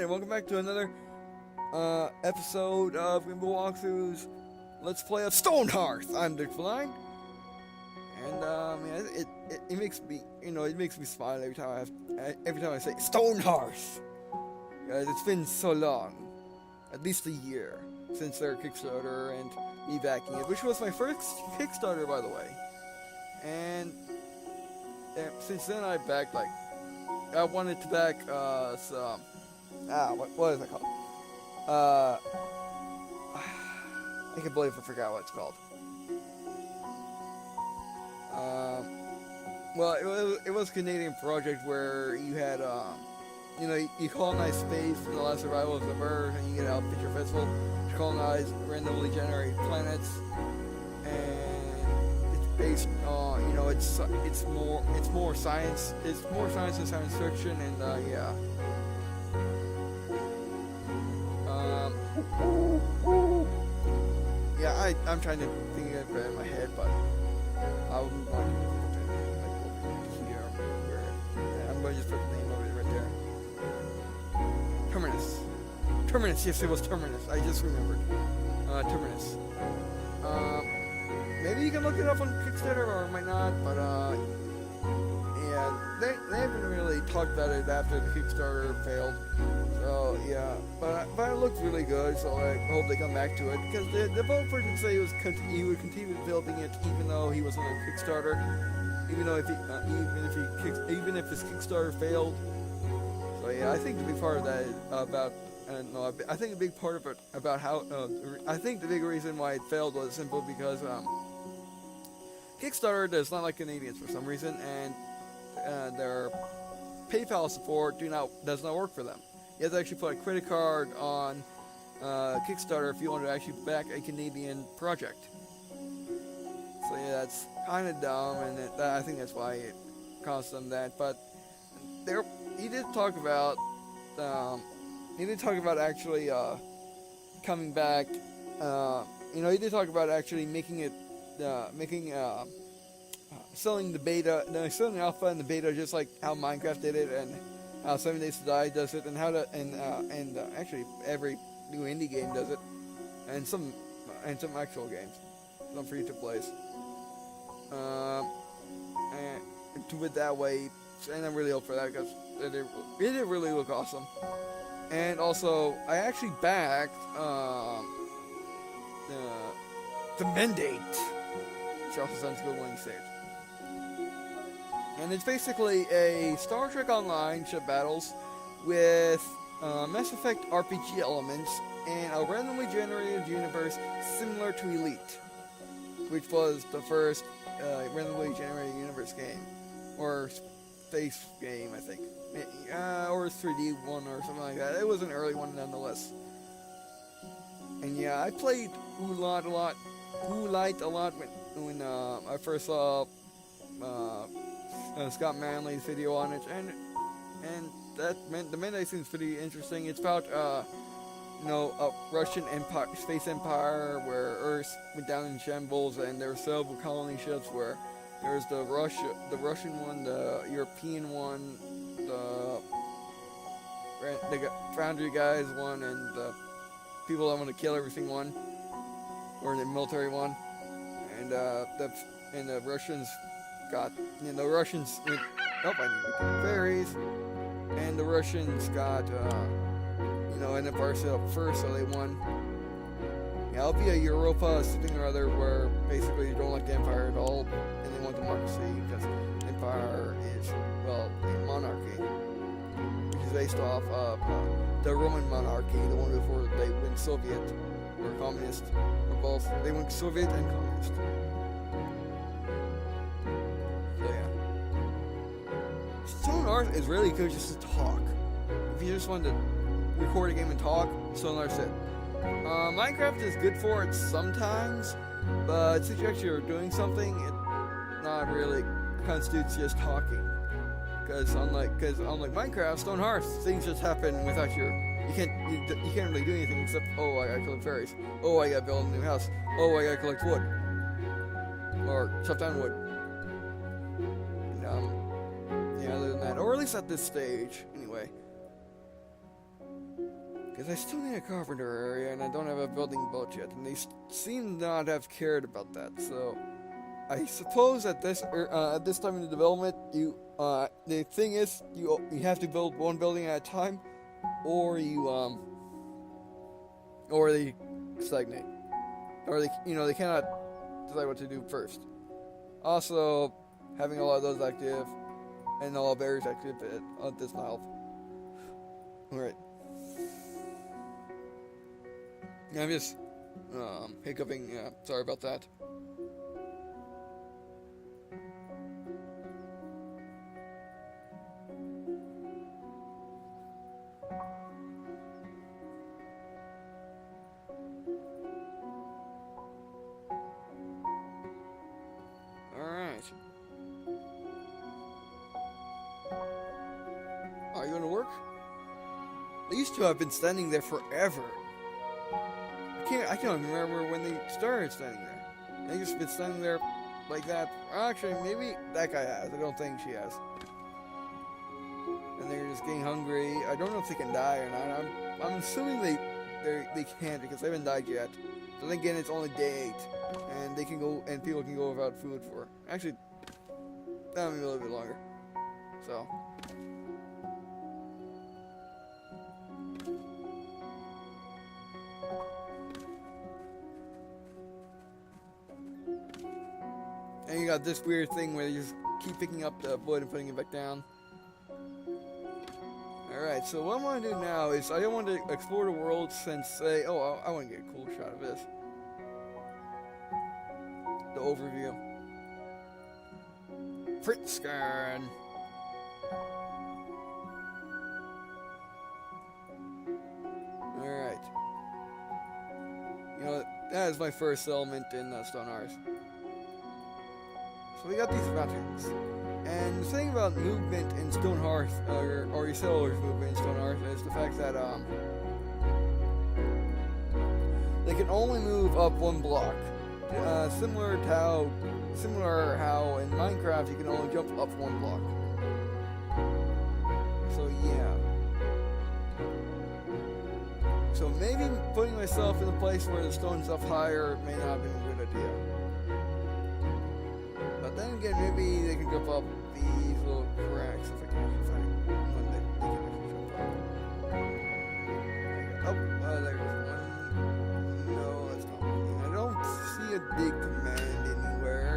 and welcome back to another episode of Green&Blue Walkthroughs. Let's play of Stonehearth. I'm Dick Feline, and it makes me, it makes me smile every time I say Stonehearth. Guys, it's been so long, at least a year, since their Kickstarter and me backing it, which was my first Kickstarter, by the way. And since then, I backed I wanted to back some. What is it called? I can believe I forgot what it's called. Well, it was a Canadian project where you had, you colonize space for the last survival of the Earth, and you get out Picture Festival to colonize randomly generated planets, and it's based on, it's more science than science fiction, and yeah. Yeah, I'm trying to think of it in my head, but I'm going to put it over here. I'm going to just put the name of it right there. Terminus. Terminus, yes, it was Terminus. I just remembered. Terminus. Maybe you can look it up on Kickstarter, or it might not, but yeah, they haven't really talked about it after the Kickstarter failed. So yeah, but it looked really good. So I hope they come back to it, because the developer did say he would continue building it even though he was on a Kickstarter, even if his Kickstarter failed. So yeah, I think the big part of that is about. I think the big part of it about how. I think the big reason why it failed was simple because Kickstarter does not like Canadians for some reason, and their PayPal support does not work for them. You have to actually put a credit card on Kickstarter if you want to actually back a Canadian project. So yeah, that's kind of dumb, and I think that's why it cost them that. But he did talk about actually coming back. He did talk about actually selling the beta, selling the alpha and the beta, just like how Minecraft did it, and how 7 Days to Die does it, and actually every new indie game does it, and some actual games, some free to plays. And do it that way, and I'm really hope for that, because it did really look awesome. And also, I actually backed the Mandate, which also sounds good when you say it. And it's basically a Star Trek Online ship battles with Mass Effect RPG elements and a randomly generated universe similar to Elite, which was the first randomly generated universe game, or space game, I think, or 3D one or something like that. It was an early one nonetheless. And yeah, I played Oolite a lot when I first saw Scott Manley's video on it, and the Mandate seems pretty interesting. It's about a Russian empire, space empire, where Earth went down in shambles, and there were several colony ships where there's the Russian one, the European one, the Foundry guys one, and the people that want to kill everything one, or the military one, and the Russians got, the Russians went, I need to get fairies, and the Russians got, ended up up first, so they won. Yeah, it'll be a Europa something or other where basically you don't like the Empire at all, and they want democracy, because the Empire is, a monarchy, which is based off of the Roman monarchy, the one before they went Soviet, or communist, or both. They went Soviet and communist. Stonehearth is really good just to talk. If you just want to record a game and talk, Stonehearth's it. Minecraft is good for it sometimes, but since you actually are doing something, it not really constitutes just talking. Because unlike Minecraft, Stonehearth, things just happen without you can't really do anything except, I gotta collect fairies. I gotta build a new house. I gotta collect wood. Or chop down wood. And, other than that, or at least at this stage, anyway. Because I still need a carpenter area, and I don't have a building built yet, and they seem not have cared about that. So I suppose at this time in the development, the thing is you have to build one building at a time, or or they stagnate, or they cannot decide what to do first. Also, having a lot of those active and all berries active does not help. Alright. I'm just hiccuping. Sorry about that. Alright. Are you gonna work? These two have been standing there forever. I can't remember when they started standing there. They just been standing there like that. Actually, maybe that guy has. I don't think she has. And they're just getting hungry. I don't know if they can die or not. I'm assuming they can't because they haven't died yet. But then again, it's only day 8, and they can go and people can go without food for actually that'll be a little bit longer. So. And you got this weird thing where you just keep picking up the wood and putting it back down. Alright, so what I want to do now is I want to explore the world since I want to get a cool shot of this. The overview. Print scan. Alright. You know, that is my first settlement in Stonehearth. So we got these mountains. And the thing about movement in Stonehearth, or your settlers' movement in Stonehearth, is the fact that they can only move up one block. Similar how in Minecraft you can only jump up one block. So yeah. So maybe putting myself in a place where the stone's up higher may not have been a good idea. But then again, maybe they can jump up these little cracks if I can actually find one that they can actually jump up. Oh, there's one. No, that's not working. I don't see a dig command anywhere.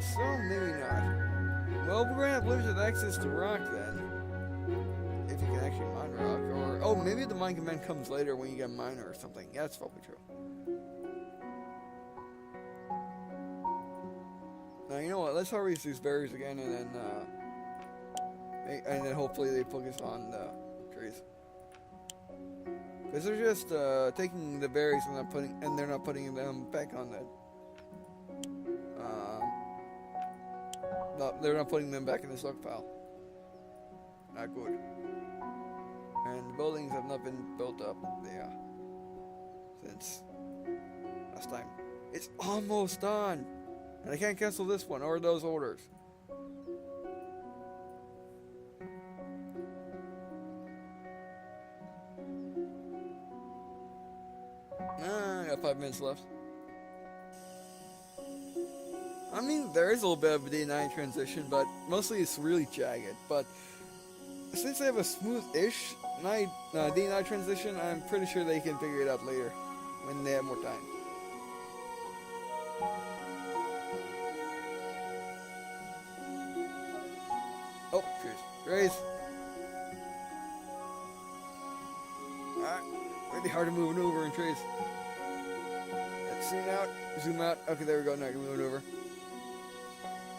So maybe not. Well, we're gonna have limited access to rock then. If you can actually mine rock, or maybe the mine command comes later when you get a miner or something. Yeah, that's probably true. Now you know what? Let's harvest these berries again, and then hopefully they focus on the trees. Because they're just taking the berries and they're not putting them back on the. No, they're not putting them back in the stockpile. Not good. And the buildings have not been built up there since last time. It's almost done! And I can't cancel this one or those orders. I got 5 minutes left. I mean, there is a little bit of a day-night transition, but mostly it's really jagged. But since they have a smooth-ish day-night transition, I'm pretty sure they can figure it out later when they have more time. Oh, cheers. Raise. Alright, really hard to move over in trees. Let's zoom out. Okay, there we go. Now I can move it over.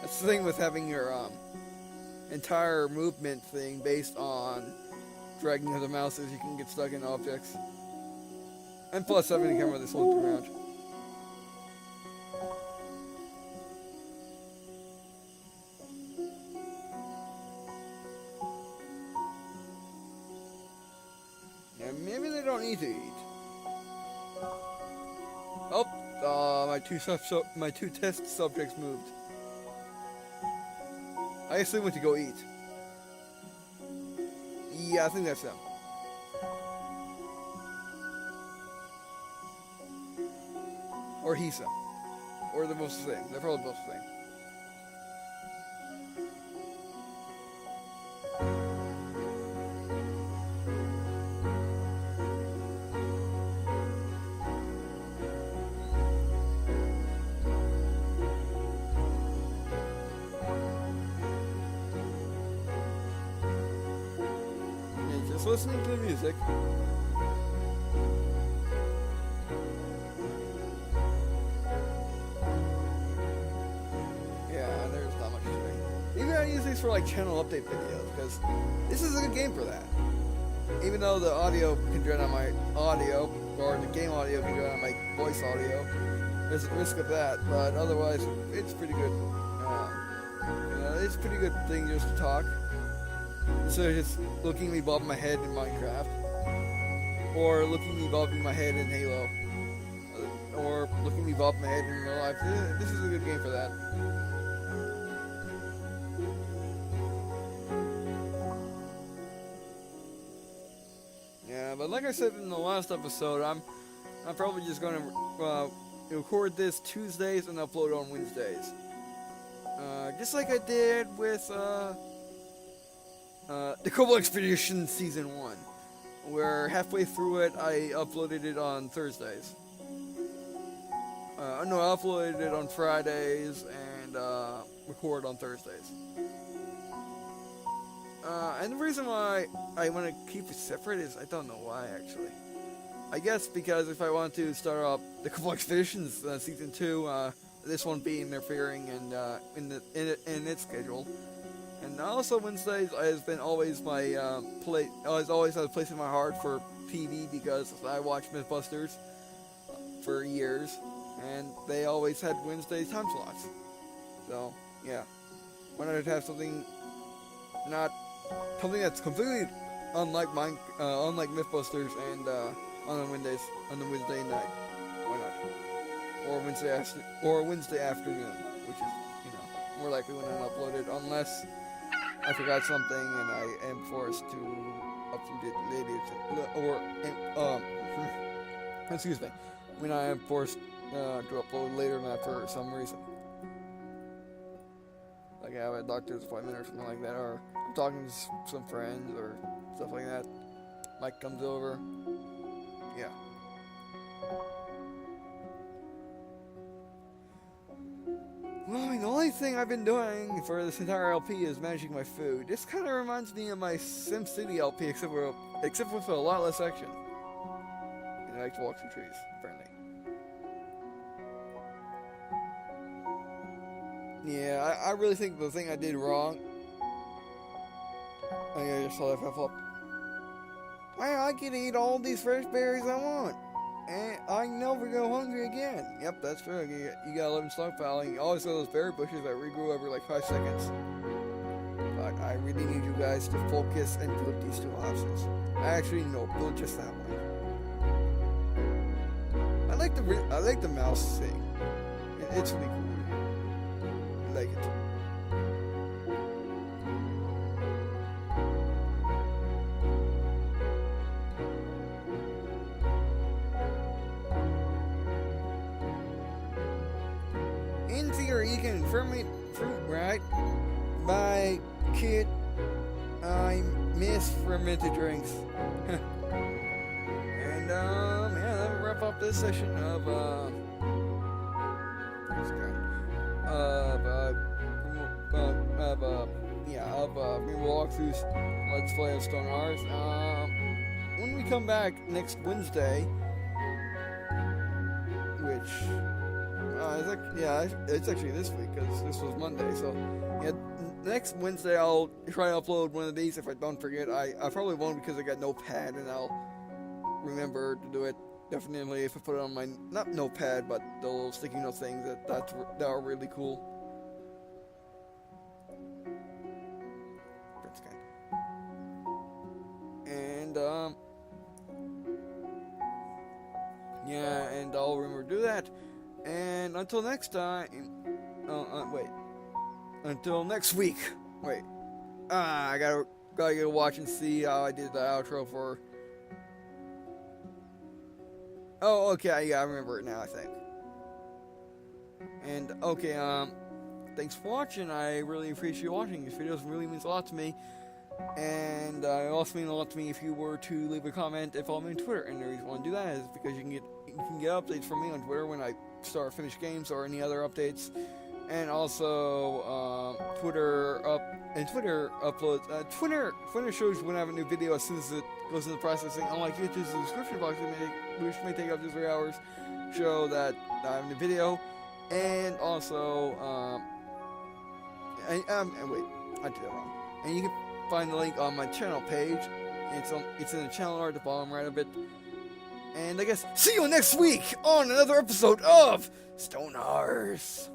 That's the thing with having your entire movement thing based on dragging of the mouse is you can get stuck in objects. And plus having a camera that's looped around. Yeah, maybe they don't need to eat. Oh, my two test subjects moved. I guess they went to go eat. Yeah, I think that's them. Or he's them. Or they're both the same. They're probably both the same. Yeah, just listening to the music. Yeah, there's not much to say. Even I use these for like channel update videos because this is a good game for that. Even though the audio can drown out my audio, or the game audio can drown out my voice audio, there's a risk of that. But otherwise, it's pretty good. It's a pretty good thing just to talk. Instead of just looking at me bobbing my head in Minecraft, or looking at me bobbing my head in Halo, or looking at me bobbing my head in real life. This is a good game for that. Yeah, but like I said in the last episode, I'm probably just going to record this Tuesdays and upload on Wednesdays. Just like I did with the Cobalt Expedition Season 1, where halfway through it I uploaded it on Thursdays. No, I uploaded it on Fridays and record on Thursdays. And the reason why I want to keep it separate is I don't know why, actually. I guess because if I want to start up the Cobalt Expeditions Season 2, this won't be interfering in its schedule. And also Wednesdays has been always my has always had a place in my heart for TV because I watched MythBusters for years, and they always had Wednesday time slots. So yeah, why not have something that's completely unlike MythBusters and on the Wednesday night. Why not? Or Wednesday afternoon, which is more likely when I upload it, unless I forgot something and I am forced to upload it later, excuse me, when I am forced to upload later than that for some reason. Like I have a doctor's appointment or something like that, or I'm talking to some friends or stuff like that. Mike comes over. Yeah. Well, I mean, the only thing I've been doing for this entire LP is managing my food. This kind of reminds me of my SimCity LP, except with a lot less action. And I like to walk through trees, apparently. Yeah, I really think the thing I did wrong. I just saw that pop up. Wow, I can eat all these fresh berries I want. And I never go hungry again. Yep, that's true. You got 11 stockpiling. You always got those berry bushes that regrew every like 5 seconds. But I really need you guys to focus and build these 2 houses. Actually, no, build just that one. I like the mouse thing. It's really cool. I like it. In theory, you can ferment fruit, right? By kid, I miss fermented drinks. And yeah, that'll wrap up this session of walkthroughs. Let's play of Stonehearth. When we come back next Wednesday, which it's actually this week because this was Monday. So yeah, next Wednesday I'll try to upload one of these. If I don't forget, I probably won't because I got Notepad and I'll remember to do it. Definitely if I put it on my not Notepad but the little sticky note things that are really cool. And yeah, and I'll remember to do that. And until next time, wait. Until next week. Wait. I gotta go watch and see how I did the outro for. Oh, okay. Yeah, I remember it now, I think. And okay, thanks for watching. I really appreciate you watching. This video really means a lot to me. And it also means a lot to me if you were to leave a comment and follow me on Twitter. And the reason why I want to do that is because you can get updates from me on Twitter when I start finished games or any other updates. And also Twitter uploads. Twitter shows when I have a new video as soon as it goes into processing. Unlike YouTube's description box, which may take up to 3 hours, show that I have a new video. And also, wait, I did that wrong. And you can find the link on my channel page. It's in the channel art at the bottom right of it. And I guess see you next week on another episode of Stonehearth.